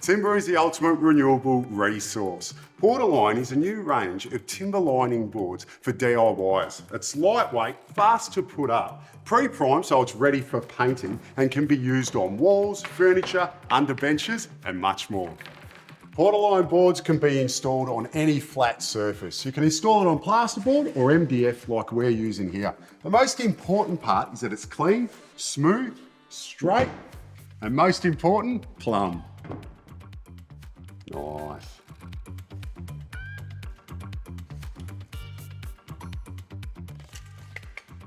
Timber is the ultimate renewable resource. Portaline is a new range of timber lining boards for DIYers. It's lightweight, fast to put up, pre-primed so it's ready for painting and can be used on walls, furniture, under benches and much more. Portaline boards can be installed on any flat surface. You can install it on plasterboard or MDF like we're using here. The most important part is that it's clean, smooth, straight, and most important, plumb. Nice.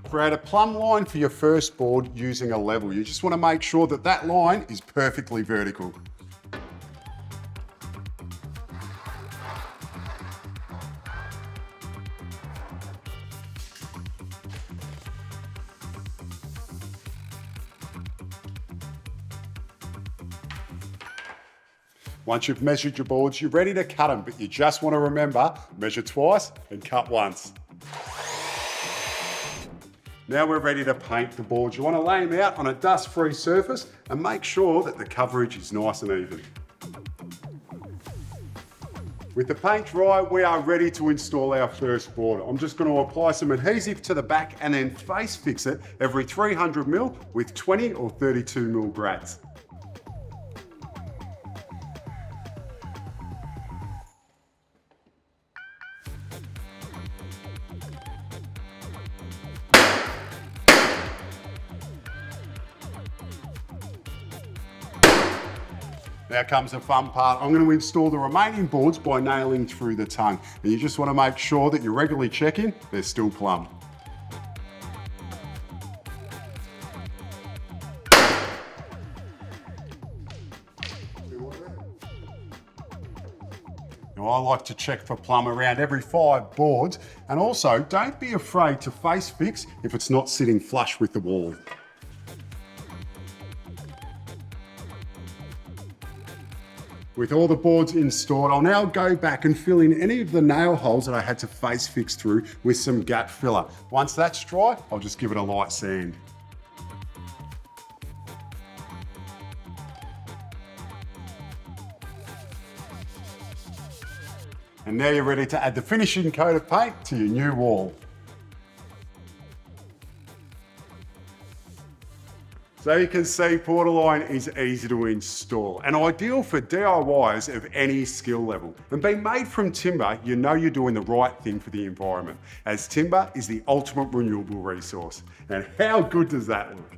Create a plumb line for your first board using a level. You just want to make sure that that line is perfectly vertical. Once you've measured your boards, you're ready to cut them, but you just want to remember, measure twice and cut once. Now we're ready to paint the boards. You want to lay them out on a dust-free surface and make sure that the coverage is nice and even. With the paint dry, we are ready to install our first board. I'm just going to apply some adhesive to the back and then face fix it every 300mm with 20 or 32mm brads. Now comes the fun part. I'm going to install the remaining boards by nailing through the tongue. And you just want to make sure that you're regularly checking they're still plumb. Now I like to check for plumb around every 5 boards. And also don't be afraid to face fix if it's not sitting flush with the wall. With all the boards installed, I'll now go back and fill in any of the nail holes that I had to face fix through with some gap filler. Once that's dry, I'll just give it a light sand. And now you're ready to add the finishing coat of paint to your new wall. So you can see Portaline is easy to install and ideal for DIYers of any skill level. And being made from timber, you know you're doing the right thing for the environment, as timber is the ultimate renewable resource. And how good does that look?